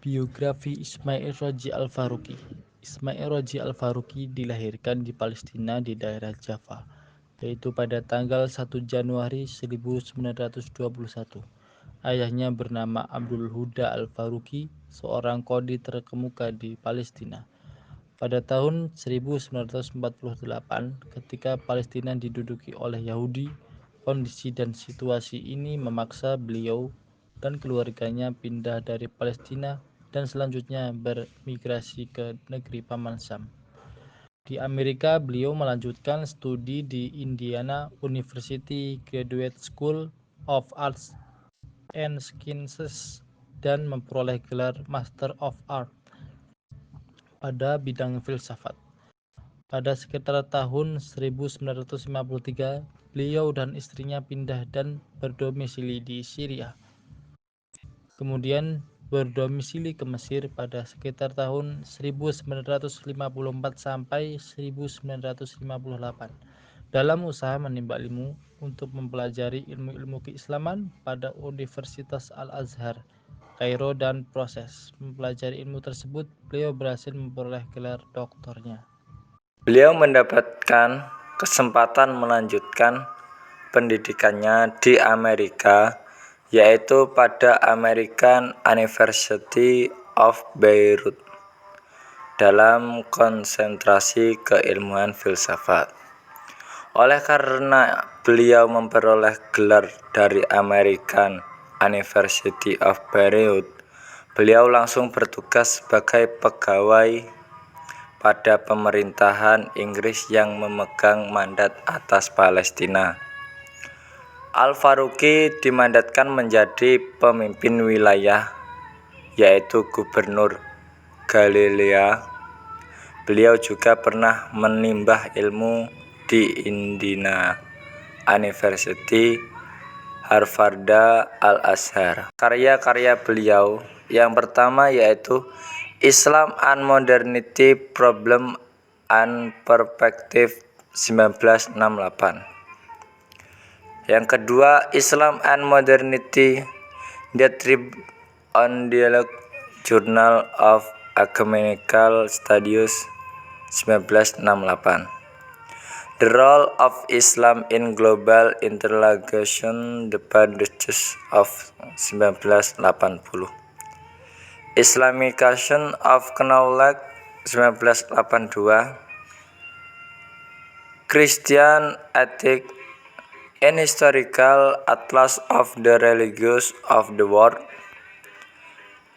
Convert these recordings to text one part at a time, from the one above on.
Biografi Ismail Roji Al-Faruqi. Ismail Roji Al-Faruqi dilahirkan di Palestina di daerah Jaffa, yaitu pada tanggal 1 Januari 1921. Ayahnya bernama Abdul Huda Al-Faruqi, seorang qadhi terkemuka di Palestina. Pada tahun 1948, ketika Palestina diduduki oleh Yahudi, kondisi dan situasi ini memaksa beliau dan keluarganya pindah dari Palestina dan selanjutnya bermigrasi ke negeri Paman Sam. Di Amerika, beliau melanjutkan studi di Indiana University Graduate School of Arts and Sciences dan memperoleh gelar Master of Art pada bidang filsafat. Pada sekitar tahun 1953, beliau dan istrinya pindah dan berdomisili di Syria. Kemudian berdomisili ke Mesir pada sekitar tahun 1954 sampai 1958 dalam usaha menimba ilmu untuk mempelajari ilmu-ilmu keislaman pada Universitas Al-Azhar, Kairo, dan proses mempelajari ilmu tersebut beliau berhasil memperoleh gelar doktornya. Beliau mendapatkan kesempatan melanjutkan pendidikannya di Amerika, yaitu pada American University of Beirut dalam konsentrasi keilmuan filsafat. Oleh karena beliau memperoleh gelar dari American University of Beirut, beliau langsung bertugas sebagai pegawai pada pemerintahan Inggris yang memegang mandat atas Palestina. Al-Faruqi dimandatkan menjadi pemimpin wilayah, yaitu gubernur Galilea. Beliau juga pernah menimba ilmu di Indiana University, Harvard, Al-Azhar. Karya-karya beliau yang pertama yaitu Islam and Modernity, Problem and Perspective 1968. Yang kedua, Islam and Modernity, The Tribune on Dialogue, Journal of Ecumenical Studies 1968. The Role of Islam in Global Interrogation, The Pages of 1980. Islamication of Knowledge 1982. Christian Ethics and Historical Atlas of the Religions of the World.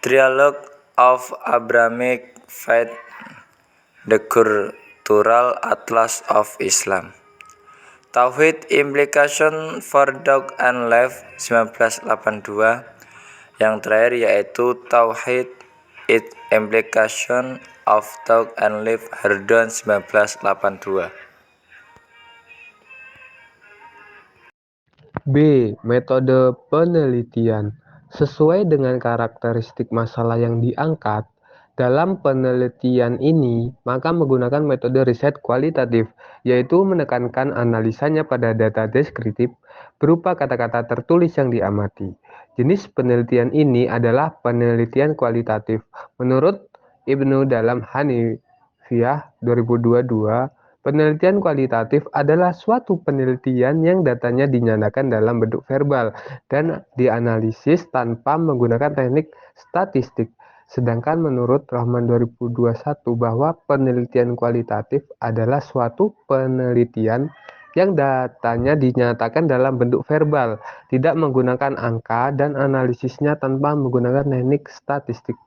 Trialogue of Abrahamic Faith, The Cultural Atlas of Islam. Tauhid Implication for Dog and Life 1982. Yang terakhir yaitu Tauhid, Its Implication of Dog and Life, Hardon 1982. B. Metode penelitian. Sesuai dengan karakteristik masalah yang diangkat, dalam penelitian ini, maka menggunakan metode riset kualitatif, yaitu menekankan analisanya pada data deskriptif berupa kata-kata tertulis yang diamati. Jenis penelitian ini adalah penelitian kualitatif. Menurut Ibnu dalam Hanifiyah 2022, penelitian kualitatif adalah suatu penelitian yang datanya dinyatakan dalam bentuk verbal dan dianalisis tanpa menggunakan teknik statistik. Sedangkan menurut Rahman 2021 bahwa penelitian kualitatif adalah suatu penelitian yang datanya dinyatakan dalam bentuk verbal, tidak menggunakan angka dan analisisnya tanpa menggunakan teknik statistik.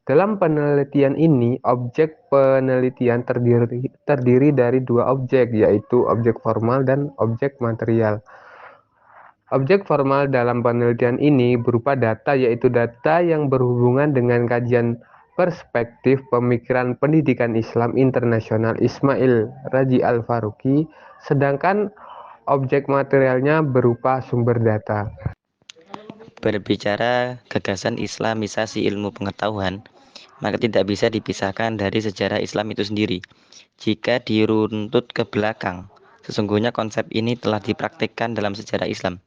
Dalam penelitian ini, objek penelitian terdiri dari dua objek, yaitu objek formal dan objek material. Objek formal dalam penelitian ini berupa data, yaitu data yang berhubungan dengan kajian perspektif pemikiran pendidikan Islam internasional Ismail Roji Al-Faruqi, sedangkan objek materialnya berupa sumber data. Berbicara gagasan Islamisasi ilmu pengetahuan, maka tidak bisa dipisahkan dari sejarah Islam itu sendiri. Jika diruntut ke belakang, sesungguhnya konsep ini telah dipraktikkan dalam sejarah Islam.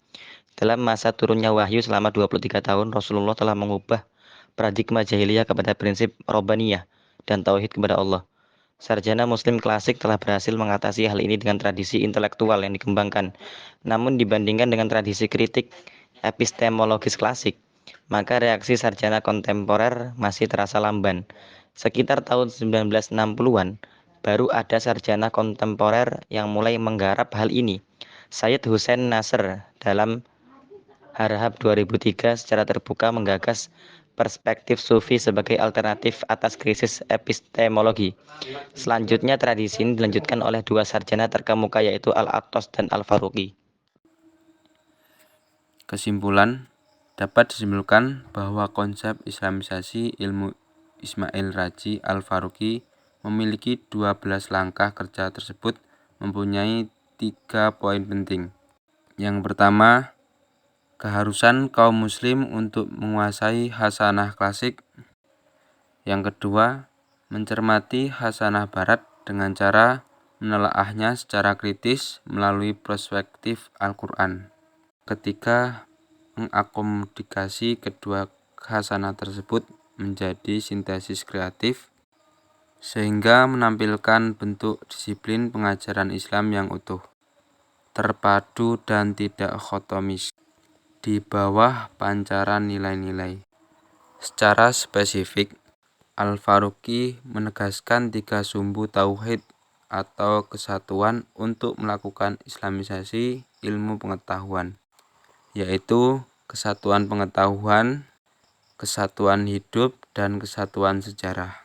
Dalam masa turunnya wahyu selama 23 tahun, Rasulullah telah mengubah paradigma jahiliyah kepada prinsip Robbaniyah dan tauhid kepada Allah. Sarjana Muslim klasik telah berhasil mengatasi hal ini dengan tradisi intelektual yang dikembangkan. Namun dibandingkan dengan tradisi kritik epistemologis klasik, maka reaksi sarjana kontemporer masih terasa lamban. Sekitar tahun 1960-an, baru ada sarjana kontemporer yang mulai menggarap hal ini. Sayyid Hussein Nasr dalam Harahap 2003 secara terbuka menggagas perspektif sufi sebagai alternatif atas krisis epistemologi. Selanjutnya tradisi ini dilanjutkan oleh dua sarjana terkemuka yaitu Al-Attas dan Al-Faruqi. Kesimpulan, dapat disimpulkan bahwa konsep Islamisasi ilmu Ismail Raji Al-Faruqi memiliki 12 langkah kerja tersebut mempunyai 3 poin penting. Yang pertama, keharusan kaum muslim untuk menguasai hasanah klasik. Yang kedua, mencermati hasanah barat dengan cara menelaahnya secara kritis melalui perspektif Al-Quran. Ketiga, mengakomodasi kedua hasanah tersebut menjadi sintesis kreatif sehingga menampilkan bentuk disiplin pengajaran Islam yang utuh, terpadu dan tidak khotomis di bawah pancaran nilai-nilai. Secara spesifik, Al-Faruqi menegaskan 3 sumbu tauhid atau kesatuan untuk melakukan islamisasi ilmu pengetahuan, yaitu kesatuan pengetahuan, kesatuan hidup, dan kesatuan sejarah.